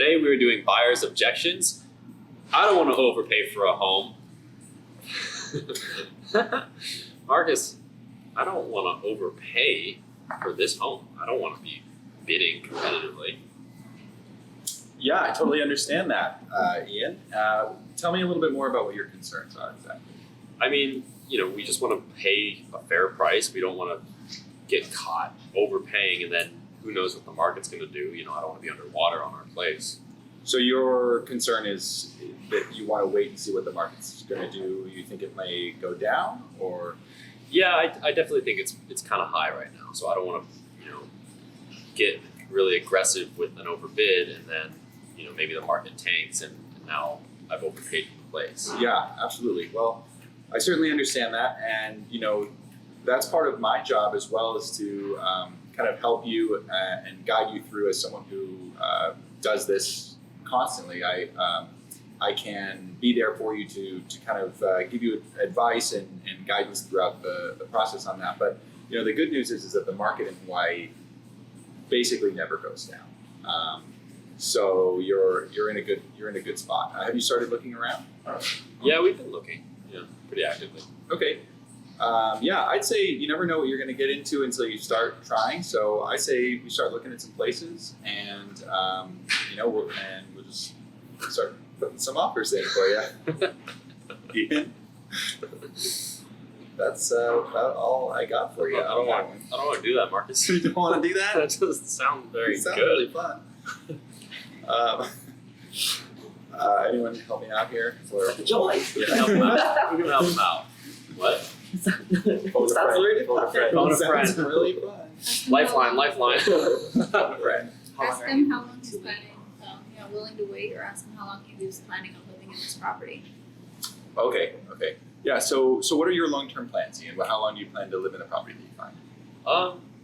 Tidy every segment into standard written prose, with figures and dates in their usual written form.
today we were doing buyer's objections. I don't want to overpay for a home. Marcus, I don't want to overpay for this home. I don't want to be bidding competitively. Yeah, I totally understand that, Ian. Tell me a little bit more about what your concerns are exactly. I mean, we just want to pay a fair price. We don't want to get caught overpaying and then who knows what the market's going to do. I don't want to be underwater on our place. So your concern is that you want to wait and see what the market's going to do. You think it may go down, or? Yeah, I definitely think it's kind of high right now. So I don't want to, get really aggressive with an overbid and then, maybe the market tanks and now I've overpaid for the place. Yeah, absolutely. Well, I certainly understand that, and that's part of my job as well, is to kind of help you and guide you through as someone who does this constantly. I can be there for you to kind of give you advice and guidance throughout the process on that. But the good news is that the market in Hawaii basically never goes down. So you're in a good spot. Have you started looking around? Yeah, we've been looking, pretty actively. Okay. Yeah, I'd say you never know what you're going to get into until you start trying. So I say we start looking at some places, and we'll just start putting some offers in for you. Ian, that's about all I got for you. I don't want to do that, Marcus. You don't want to do that? That doesn't sound very It sounds good. really fun. Anyone help me out here? Joy. We can help him out. We can help him out. What? Sounds really Phone a friend. Phone a friend. Sounds really fun. Lifeline. Phone a friend. Ask him how long he's planning, willing to wait, or ask him how long he was planning on living in this property. Okay. Yeah, so what are your long-term plans, Ian? How long do you plan to live in the property that you find?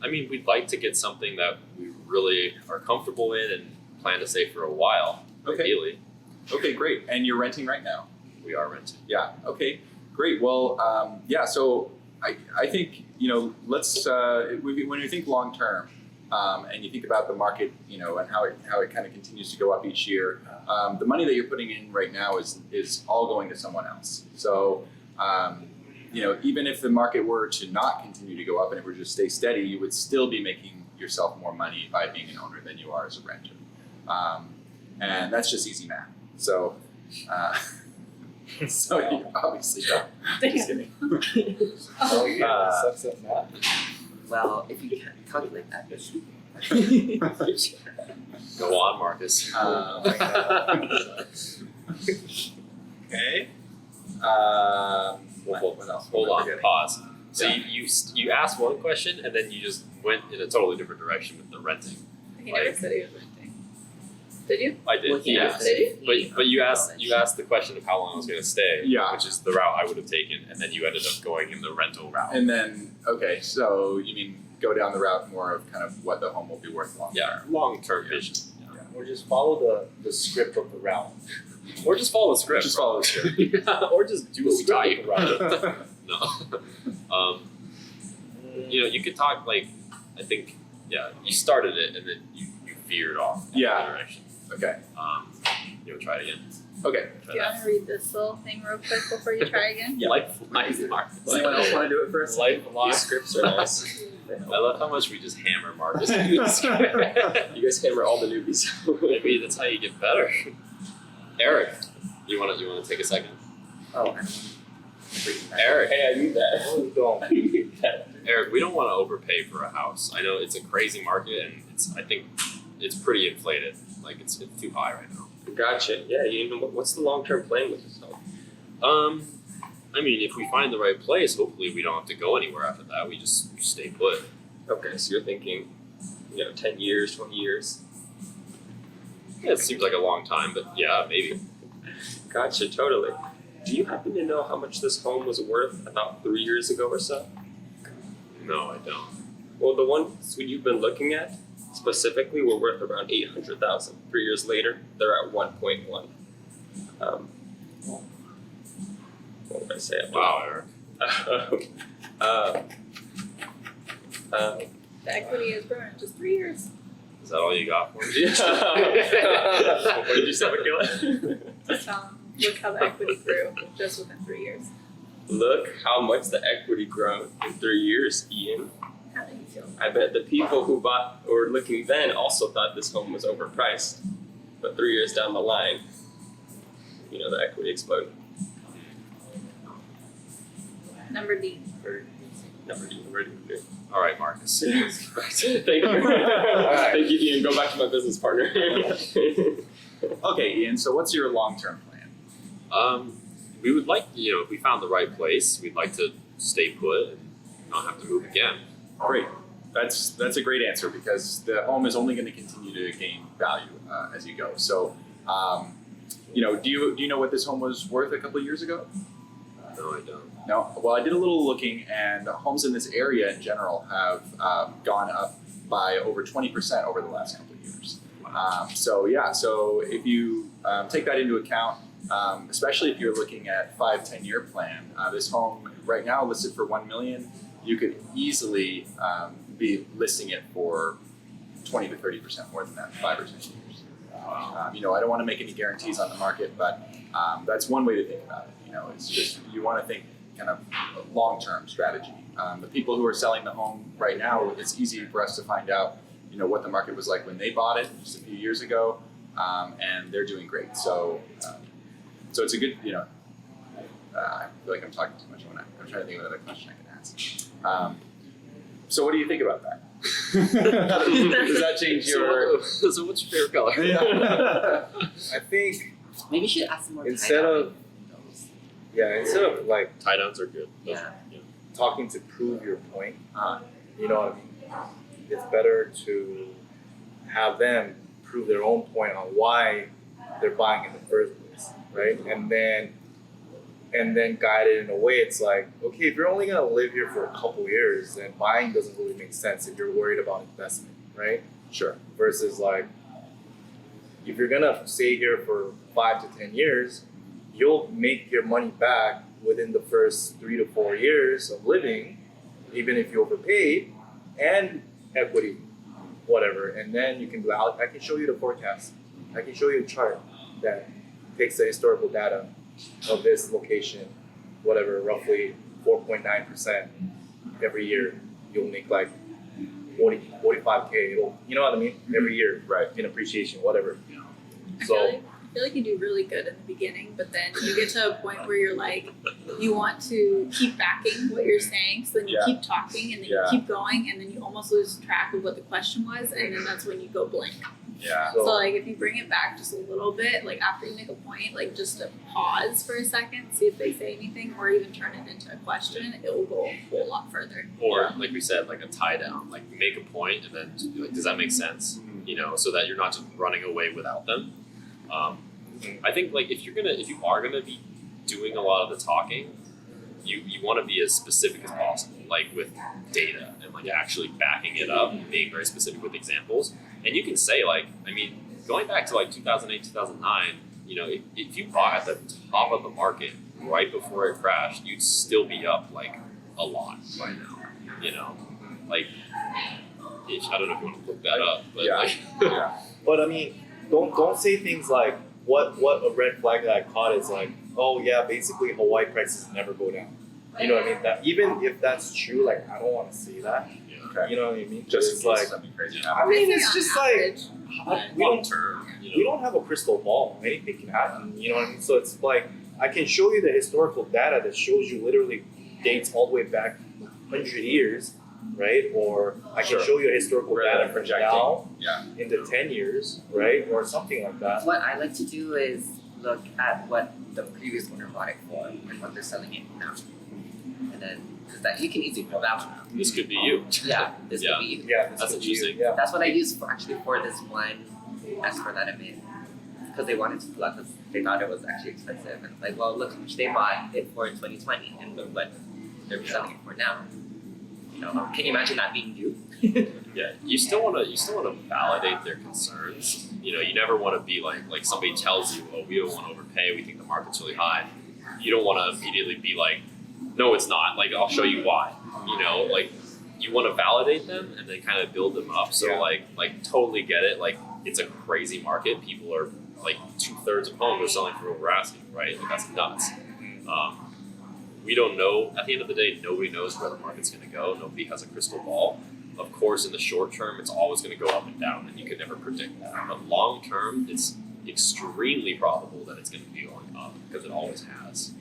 I mean, we'd like to get something that we really are comfortable in and plan to stay for a while, ideally. Okay, great. And you're renting right now? We are renting. Yeah, okay, great. Well, so I think, let's, when you think long-term, and you think about the market, and how it kind of continues to go up each year, the money that you're putting in right now is all going to someone else. So, even if the market were to not continue to go up and it were to stay steady, you would still be making yourself more money by being an owner than you are as a renter. And that's just easy math. So, so you obviously don't. Just kidding. Sucks at math. Well, if you can't calculate that, Go on, Marcus. Oh my God. Okay. What else? Hold on, pause. So you asked one question and then you just went in a totally different direction with the renting. He never said he was renting. Did you? I did. Well, he Yeah. Did But you asked the question of how long I was going to stay. Yeah. Which is the route I would have taken, and then you ended up going in the rental route. And then, okay, so you mean go down the route more of kind of what the home will be worth long term. Long-term vision. or just follow the script of the route. Or just follow the script. Just follow the script. Yeah, or just do what we taught you. No. You could talk I think, you started it and then you veered off in that direction. Okay. Try it again. Okay. Do you want to read this little thing real quick before you try again? Lifeline. Does anyone else want to do it first? Lifeline. These scripts are nice. I love how much we just hammer Marcus. You guys hammer all the newbies. Maybe that's how you get better. Eric, you want to take a second? Oh, Eric, hey, I need that. Eric, we don't want to overpay for a house. I know it's a crazy market, and I think it's pretty inflated. It's too high right now. Gotcha. Yeah. What's the long-term plan with this home? I mean, if we find the right place, hopefully we don't have to go anywhere after that. We just stay put. Okay, so you're thinking, 10 years, 20 years. Yeah, it seems like a long time, but yeah, maybe. Gotcha, totally. Do you happen to know how much this home was worth about 3 years ago or so? No, I don't. Well, the ones you've been looking at specifically were worth around $800,000. 3 years later, they're at 1.1. What would I say? Wow, Eric. The equity has grown in just 3 years. Is that all you got for me? Yeah. What did you say, Michaela? Look how the equity grew just within 3 years. Look how much the equity grown in 3 years, Ian. How do you feel? I bet the people who bought or were looking then also thought this home was overpriced. But 3 years down the line, the equity exploded. Number D. Number D. All right, Marcus. Thank you. Thank you, Ian. Go back to my business partner. Okay, Ian. So what's your long-term plan? We would like, if we found the right place, we'd like to stay put and not have to move again. Great. That's a great answer because the home is only going to continue to gain value as you go. So, do you know what this home was worth a couple of years ago? No, I don't. No. Well, I did a little looking, and homes in this area in general have gone up by over 20% over the last couple of years. So if you take that into account, especially if you're looking at 5-10 year plan, this home right now listed for $1 million, you could easily be listing it for 20 to 30% more than that, 5 or 10 years. I don't want to make any guarantees on the market, but that's one way to think about it. It's just you want to think kind of long-term strategy. The people who are selling the home right now, it's easy for us to find out, what the market was like when they bought it just a few years ago, and they're doing great. So it's a good, I feel like I'm talking too much. I'm trying to think of another question I can ask. So what do you think about that? Does that change your? So what's your favorite color? Yeah. I think Maybe you should ask some more instead of like Tie downs are good. Yeah. talking to prove your point, Uh, you know what I mean? It's better to have them prove their own point on why they're buying in the first place, right? And then guide it in a way. It's like, okay, if you're only gonna live here for a couple years, then buying doesn't really make sense if you're worried about investment, right? sure. Versus like, if you're gonna stay here for 5 to 10 years, you'll make your money back within the first 3 to 4 years of living, even if you overpaid, and equity, whatever. And then you can be like, I can show you the forecast. I can show you a chart that takes the historical data of this location, whatever, roughly 4.9% every year. You'll make like 45K, you know what I mean? Every year, Right. in appreciation, whatever. I So, feel like you do really good in the beginning, but then you get to a point where you're like, you want to keep backing what you're saying, so then you Yeah. keep talking, and then Yeah. you keep going, and then you almost lose track of what the question was, and then that's when you go blank. Yeah. So like if you bring it back just a little bit, like after you make a point, like just to pause for a second, see if they say anything, or even turn it into a question, it will go a whole lot further. Or like we said, like a tie down. Like make a point and then just be like, does that make sense? So that you're not just running away without them. I think like if you are gonna be doing a lot of the talking, you want to be as specific as possible, like with data and like actually backing it up and being very specific with examples. And you can say like, going back to like 2008, 2009, if you bought at the top of the market right before it crashed, you'd still be up like a lot by now. Like I don't know if you want to look that up, but Yeah. like Yeah. but I mean, don't say things like what a red flag that I caught is like, oh yeah, basically Hawaii prices never go down. You know what I mean? That even if that's true, like I don't want to say that. Okay. You know what I mean? Just it's in case like, something crazy I happens. mean, Maybe it's on just average. we long don't term, we don't have a crystal ball. Anything can happen. You know what I mean? So it's like I can show you the historical data that shows you literally dates all the way back 100 years, right? Or I can Sure. show you historical Rather data than from projecting. now Yeah. into 10 years, right? Or something like that. What I like to do is look at what the previous owner bought it for and what they're selling it now. And then, because that you can easily pull that one out. this could be you. Yeah, this Yeah. could be you. Yeah, this That's could be you. interesting. Yeah. That's what I used for this one escrow that I'm in. Because they wanted to pull out because they thought it was actually expensive. And it's like, well, look how much they bought it for in 2020 and look what they're selling it for now. Can you imagine that being you? Yeah, you still want to validate their concerns. You never want to be like somebody tells you, oh, we don't want to overpay. We think the market's really high. You don't want to immediately be like, no, it's not. Like I'll show you why. Like you want to validate them and then kind of build them up. So Yeah. like totally get it. Like it's a crazy market. People are like 2/3 of homes are selling for over asking, right? Like that's nuts. We don't know. At the end of the day, nobody knows where the market's going to go. Nobody has a crystal ball. Of course, in the short term, it's always going to go up and down, and you can never predict that. But long term, it's extremely probable that it's going to be going up because it always has.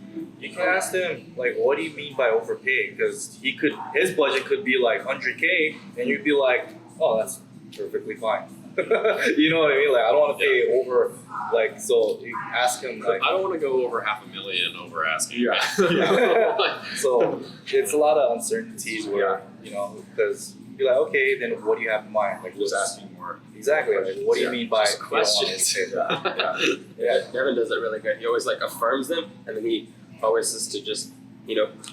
You can ask him like, what do you mean by overpay? Because his budget could be like 100K, and you'd be like, oh, that's perfectly fine. You know what I mean? Like, I don't want to pay over. Like, so you ask him like, I don't want to go over $500,000 over asking. Yeah. so it's a lot of uncertainties where because you're like, okay, then what do you have in mind? Like, Just asking more. exactly. Like, what do you mean by Just questions. Yeah, Devin does it really good. He always like affirms them, and then he always says to just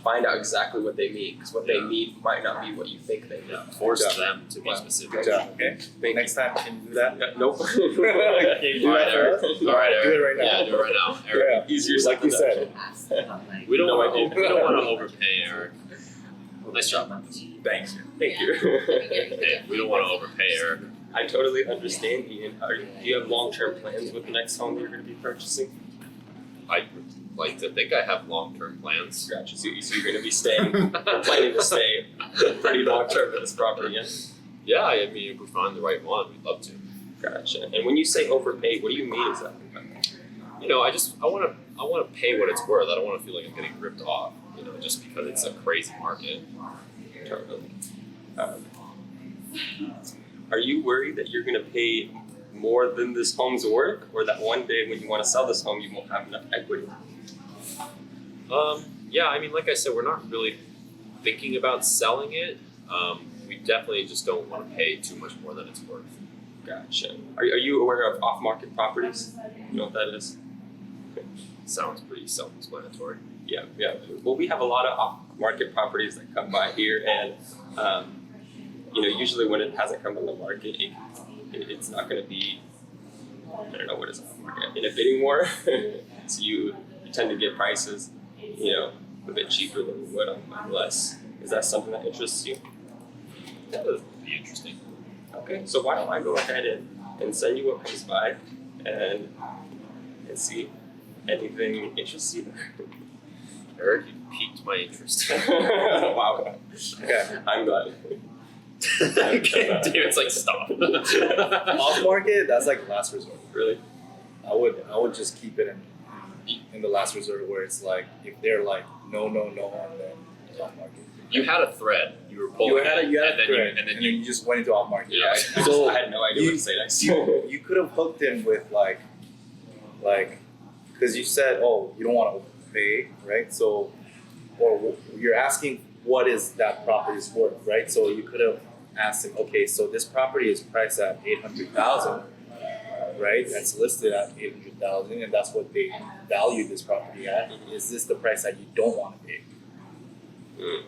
find out exactly what they need, because what they need might not be what you think they need. Yeah, force Good job. them to be Wow. specific. Good job. Okay. Thank Next time, can you do that? you. Nope. Can you do All right, that for Eric. us? All right, Eric. Do it right now. Yeah, do it right now, Eric. Yeah. Easier Like said you than said. Ask about, like, We don't No want idea. to. We don't want to overpay, Eric. Nice job, Marcus. Thanks. Thank you. Hey, we don't want to overpay, Eric. I totally understand, Ian. Do you have long-term plans with the next home you're going to be purchasing? I like to think I have long-term plans. Gotcha. So you're going to be staying, planning to stay pretty long-term with this property, yeah? Yeah, I mean, if we find the right one, we'd love to. Gotcha. And when you say overpay, what do you mean exactly? You know, I want to pay what it's worth. I don't want to feel like I'm getting ripped off. You know, just because it's a crazy market. Totally. Are you worried that you're going to pay more than this home's worth, or that one day when you want to sell this home, you won't have enough equity? Yeah, I mean, like I said, we're not really thinking about selling it. We definitely just don't want to pay too much more than it's worth. Gotcha. Are you aware of off-market properties? You know what that is? Sounds pretty self-explanatory. Yeah. Well, we have a lot of off-market properties that come by here, and usually when it hasn't come on the market, it's not going to be, I don't know what is off-market, in a bidding war. So you tend to get prices, a bit cheaper than you would on less. Is that something that interests you? That would be interesting. Okay, so why don't I go ahead and send you what comes by and see anything interests you? Eric, you piqued my interest. Wow. Okay. I'm glad. Dude, it's like stop. Off market, that's like last resort. Really? I would just keep it in the last resort where it's like if they're like no, and then it's off market. You had a thread. You were pulling. You had a and then thread, and then you just went into off market. Yeah. So I had no idea what to say next. you could have hooked him with like because you said, oh, you don't want to overpay, right? So, or you're asking what is that property's worth, right? So you could have asked him, okay, so this property is priced at 800,000, right? That's listed at 800,000, and that's what they value this property at. Is this the price that you don't want to pay? Mm.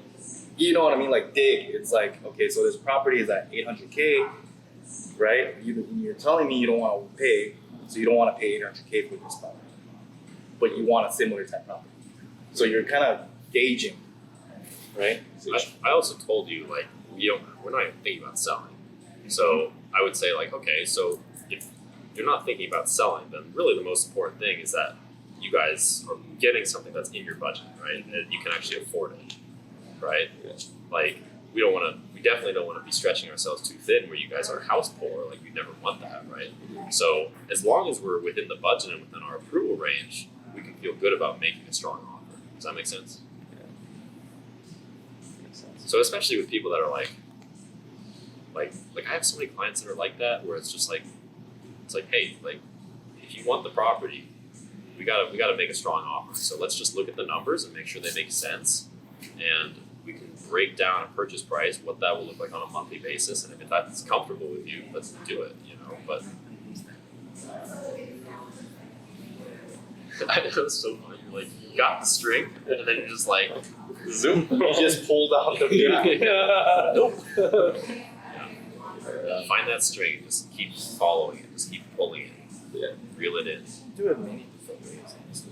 You know what I mean? Like dig. It's like, okay, so this property is at 800K, right? You're telling me you don't want to pay, so you don't want to pay 800K for this property, but you want a similar type property. So you're kind of gauging, right? I also told you like we're not even thinking about selling. So I would say like, okay, so if you're not thinking about selling, then really the most important thing is that you guys are getting something that's in your budget, right? And you can actually afford it, right? Yeah. Like we definitely don't want to be stretching ourselves too thin where you guys are house poor. Like we never want that, right? So as long as we're within the budget and within our approval range, we can feel good about making a strong offer. Does that make sense? Makes sense. So especially with people that are like I have so many clients that are like that where it's just like hey, like if you want the property, we gotta make a strong offer. So let's just look at the numbers and make sure they make sense, and we can break down a purchase price, what that will look like on a monthly basis, and if that's comfortable with you, let's do it. But I know it's so funny. You're like you got the string, and then you're just like zoom. You just pulled out the Nope. Find that string, just keep following it, just keep pulling it, Yeah. reel it in. Do it many different ways.